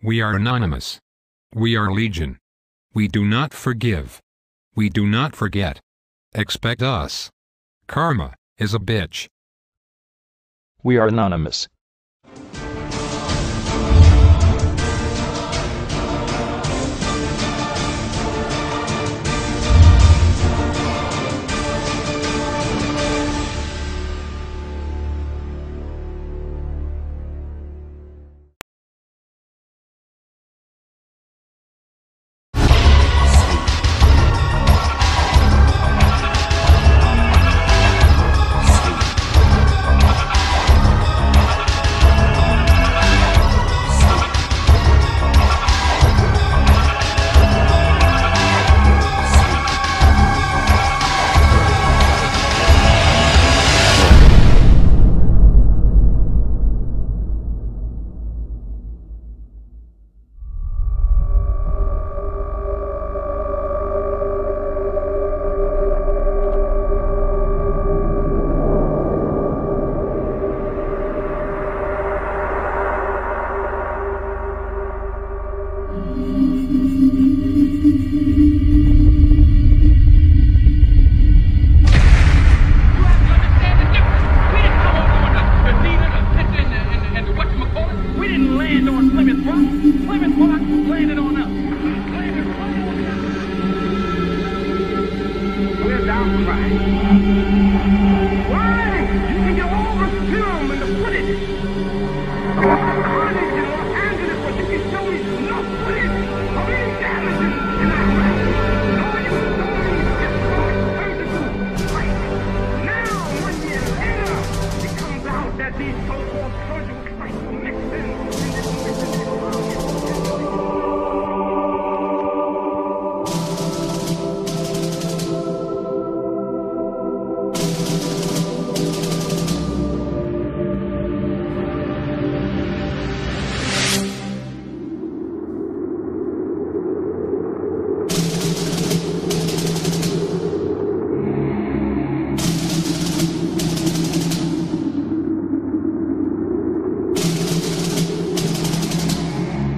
We are anonymous. We are legion. We do not forgive. We do not forget. Expect us. Karma is a bitch. We are anonymous.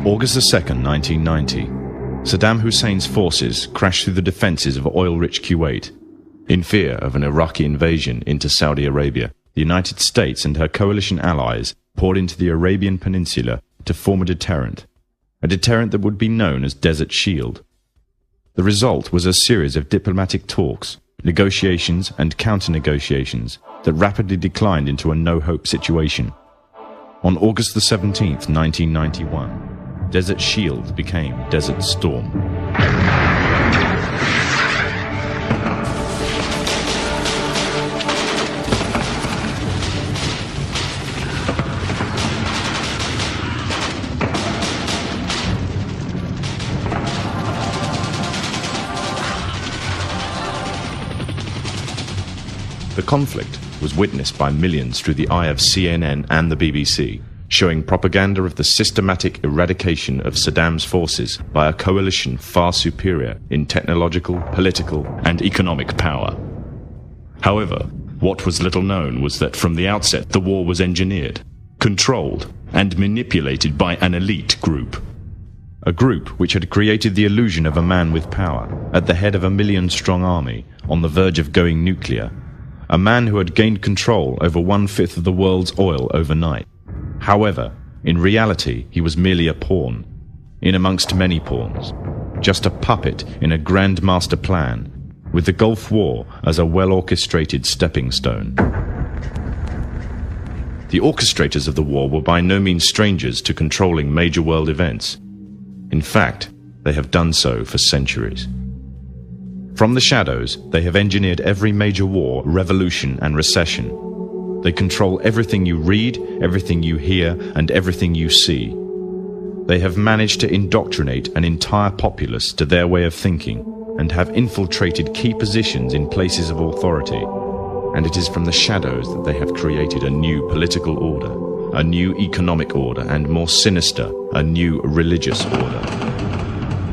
August 2nd, 1990. Saddam Hussein's forces crashed through the defences of oil-rich Kuwait. In fear of an Iraqi invasion into Saudi Arabia, the United States and her coalition allies poured into the Arabian Peninsula to form a deterrent that would be known as Desert Shield. The result was a series of diplomatic talks, negotiations and counter-negotiations that rapidly declined into a no-hope situation. On August 17th, 1991, Desert Shield became Desert Storm. The conflict was witnessed by millions through the eye of CNN and the BBC, showing propaganda of the systematic eradication of Saddam's forces by a coalition far superior in technological, political, and economic power. However, what was little known was that from the outset the war was engineered, controlled, and manipulated by an elite group. A group which had created the illusion of a man with power, at the head of a million-strong army, on the verge of going nuclear. A man who had gained control over 1/5 of the world's oil overnight. However, in reality, he was merely a pawn, in amongst many pawns, just a puppet in a grand master plan, with the Gulf War as a well-orchestrated stepping stone. The orchestrators of the war were by no means strangers to controlling major world events. In fact, they have done so for centuries. From the shadows, they have engineered every major war, revolution, and recession. They control everything you read, everything you hear, and everything you see. They have managed to indoctrinate an entire populace to their way of thinking, and have infiltrated key positions in places of authority. And it is from the shadows that they have created a new political order, a new economic order, and more sinister, a new religious order.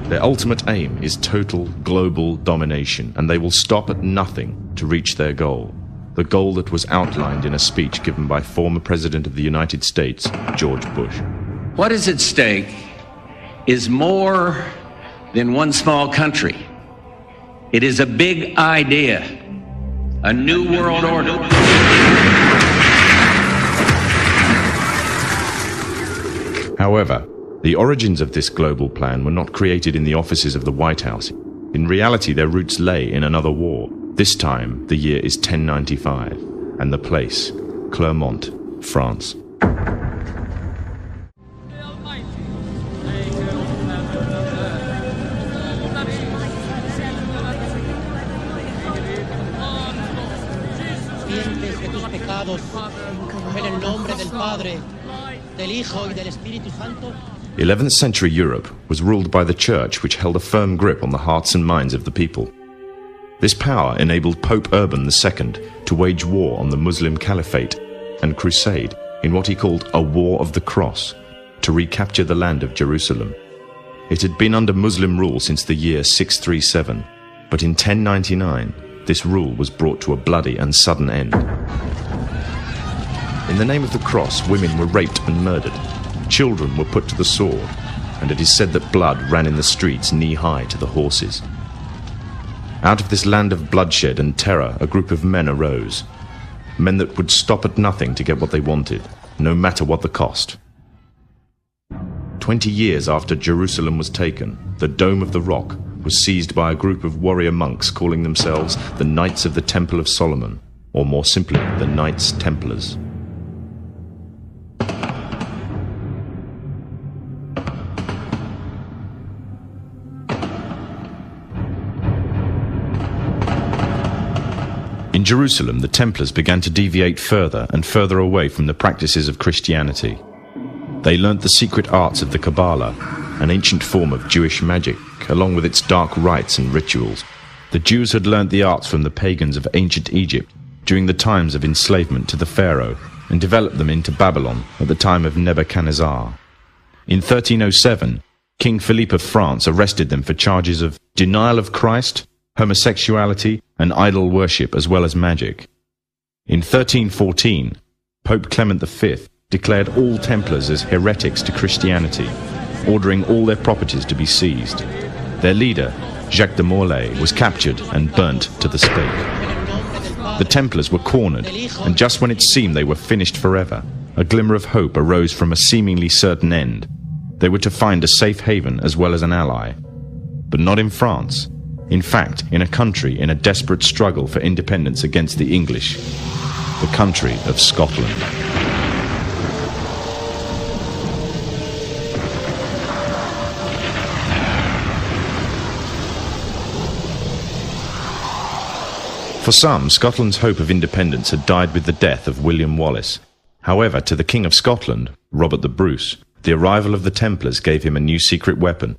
Their ultimate aim is total global domination, and they will stop at nothing to reach their goal. The goal that was outlined in a speech given by former President of the United States, George Bush. What is at stake is more than one small country. It is a big idea, a new world order. However, the origins of this global plan were not created in the offices of the White House. In reality, their roots lay in another war. This time, the year is 1095, and the place, Clermont, France. En el nombre del Padre, del Hijo y del Espíritu Santo. 11th century Europe was ruled by the Church, which held a firm grip on the hearts and minds of the people. This power enabled Pope Urban II to wage war on the Muslim Caliphate and crusade in what he called a War of the Cross to recapture the land of Jerusalem. It had been under Muslim rule since the year 637, but in 1099 this rule was brought to a bloody and sudden end. In the name of the cross, women were raped and murdered. Children were put to the sword, and it is said that blood ran in the streets knee-high to the horses. Out of this land of bloodshed and terror, a group of men arose. Men that would stop at nothing to get what they wanted, no matter what the cost. 20 years after Jerusalem was taken, the Dome of the Rock was seized by a group of warrior monks calling themselves the Knights of the Temple of Solomon, or more simply, the Knights Templars. In Jerusalem, the Templars began to deviate further and further away from the practices of Christianity. They learnt the secret arts of the Kabbalah, an ancient form of Jewish magic, along with its dark rites and rituals. The Jews had learnt the arts from the pagans of ancient Egypt during the times of enslavement to the Pharaoh, and developed them into Babylon at the time of Nebuchadnezzar. In 1307, King Philippe of France arrested them for charges of denial of Christ, homosexuality, and idol worship, as well as magic. In 1314, Pope Clement V declared all Templars as heretics to Christianity, ordering all their properties to be seized. Their leader, Jacques de Molay, was captured and burnt to the stake. The Templars were cornered, and just when it seemed they were finished forever, a glimmer of hope arose from a seemingly certain end. They were to find a safe haven as well as an ally. But not in France. In fact, in a country in a desperate struggle for independence against the English, the country of Scotland. For some, Scotland's hope of independence had died with the death of William Wallace. However, to the King of Scotland, Robert the Bruce, the arrival of the Templars gave him a new secret weapon.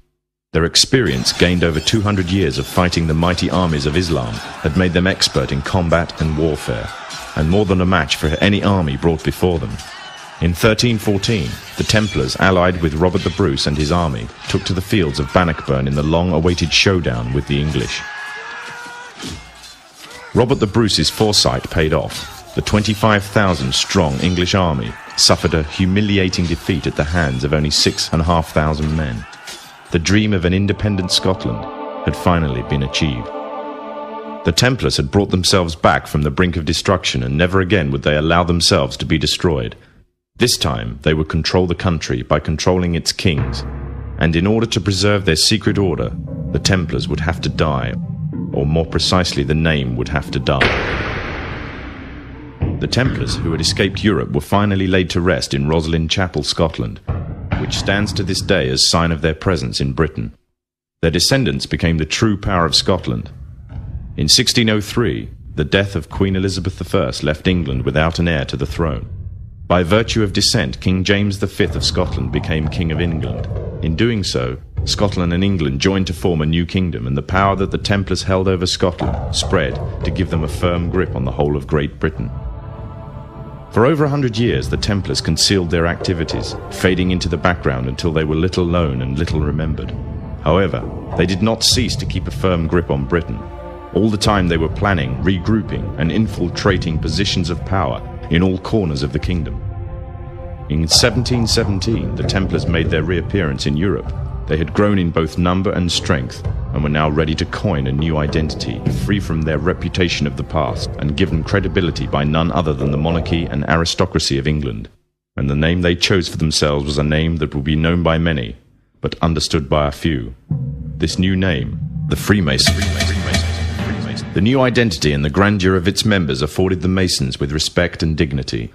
Their experience, gained over 200 years of fighting the mighty armies of Islam, had made them expert in combat and warfare, and more than a match for any army brought before them. In 1314, the Templars, allied with Robert the Bruce and his army, took to the fields of Bannockburn in the long-awaited showdown with the English. Robert the Bruce's foresight paid off. The 25,000-strong English army suffered a humiliating defeat at the hands of only 6,500 men. The dream of an independent Scotland had finally been achieved. The Templars had brought themselves back from the brink of destruction, and never again would they allow themselves to be destroyed. This time they would control the country by controlling its kings, and in order to preserve their secret order, the Templars would have to die, or more precisely, the name would have to die. The Templars, who had escaped Europe, were finally laid to rest in Roslin Chapel, Scotland, which stands to this day as sign of their presence in Britain. Their descendants became the true power of Scotland. In 1603, the death of Queen Elizabeth I left England without an heir to the throne. By virtue of descent, King James V of Scotland became King of England. In doing so, Scotland and England joined to form a new kingdom, and the power that the Templars held over Scotland spread to give them a firm grip on the whole of Great Britain. For over 100 years, the Templars concealed their activities, fading into the background until they were little known and little remembered. However, they did not cease to keep a firm grip on Britain. All the time they were planning, regrouping, and infiltrating positions of power in all corners of the kingdom. In 1717, the Templars made their reappearance in Europe. They had grown in both number and strength, and were now ready to coin a new identity, free from their reputation of the past, and given credibility by none other than the monarchy and aristocracy of England. And the name they chose for themselves was a name that would be known by many, but understood by a few. This new name, the Freemasons. The new identity and the grandeur of its members afforded the Masons with respect and dignity.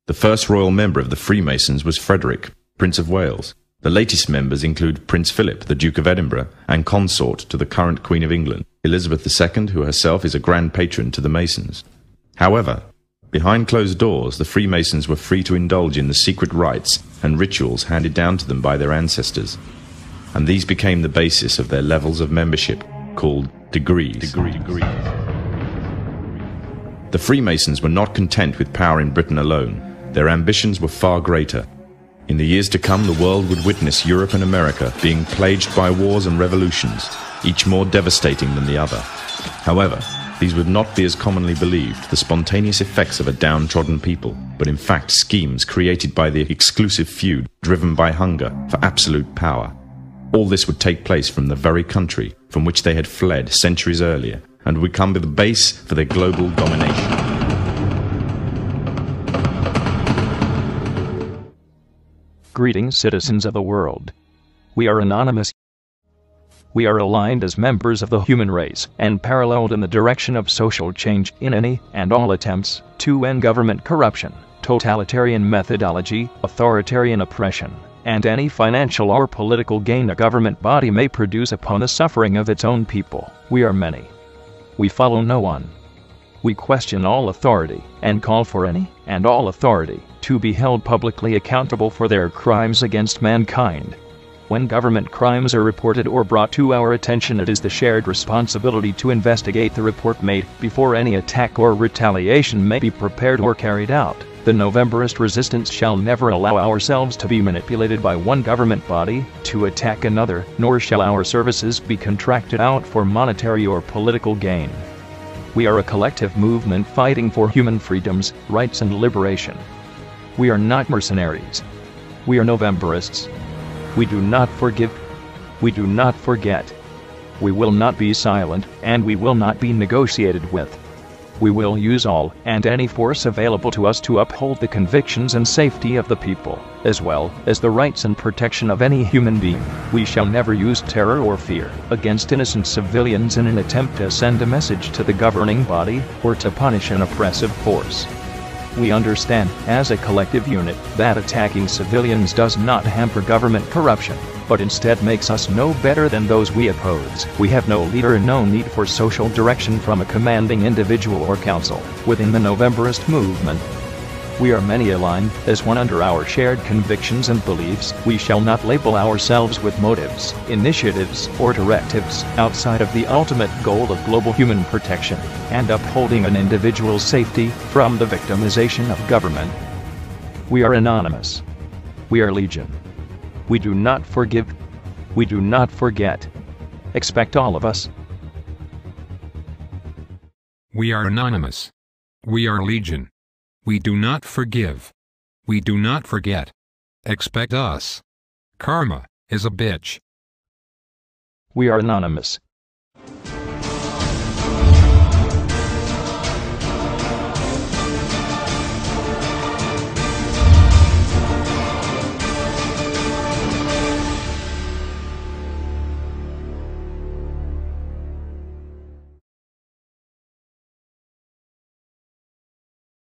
The first royal member of the Freemasons was Frederick, Prince of Wales. The latest members include Prince Philip, the Duke of Edinburgh, and consort to the current Queen of England, Elizabeth II, who herself is a grand patron to the Masons. However, behind closed doors, the Freemasons were free to indulge in the secret rites and rituals handed down to them by their ancestors, and these became the basis of their levels of membership, called degrees. The Freemasons were not content with power in Britain alone. Their ambitions were far greater. In the years to come, the world would witness Europe and America being plagued by wars and revolutions, each more devastating than the other. However, these would not be as commonly believed, the spontaneous effects of a downtrodden people, but in fact schemes created by the exclusive feud driven by hunger for absolute power. All this would take place from the very country from which they had fled centuries earlier, and would become the base for their global domination. Greetings, citizens of the world. We are anonymous. We are aligned as members of the human race and paralleled in the direction of social change in any and all attempts to end government corruption, totalitarian methodology, authoritarian oppression, and any financial or political gain a government body may produce upon the suffering of its own people. We are many. We follow no one. We question all authority and call for any and all authority to be held publicly accountable for their crimes against mankind. When government crimes are reported or brought to our attention, it is the shared responsibility to investigate the report made before any attack or retaliation may be prepared or carried out. The Novemberist resistance shall never allow ourselves to be manipulated by one government body to attack another, nor shall our services be contracted out for monetary or political gain. We are a collective movement fighting for human freedoms, rights, and liberation. We are not mercenaries. We are Novemberists. We do not forgive. We do not forget. We will not be silent, and we will not be negotiated with. We will use all and any force available to us to uphold the convictions and safety of the people, as well as the rights and protection of any human being. We shall never use terror or fear against innocent civilians in an attempt to send a message to the governing body or to punish an oppressive force. We understand, as a collective unit, that attacking civilians does not hamper government corruption, but instead makes us no better than those we oppose. We have no leader and no need for social direction from a commanding individual or council within the Novemberist movement. We are many aligned as one under our shared convictions and beliefs. We shall not label ourselves with motives, initiatives, or directives outside of the ultimate goal of global human protection and upholding an individual's safety from the victimization of government. We are anonymous. We are legion. We do not forgive. We do not forget. Expect all of us. We are anonymous. We are legion. We do not forgive. We do not forget. Expect us. Karma is a bitch. We are anonymous.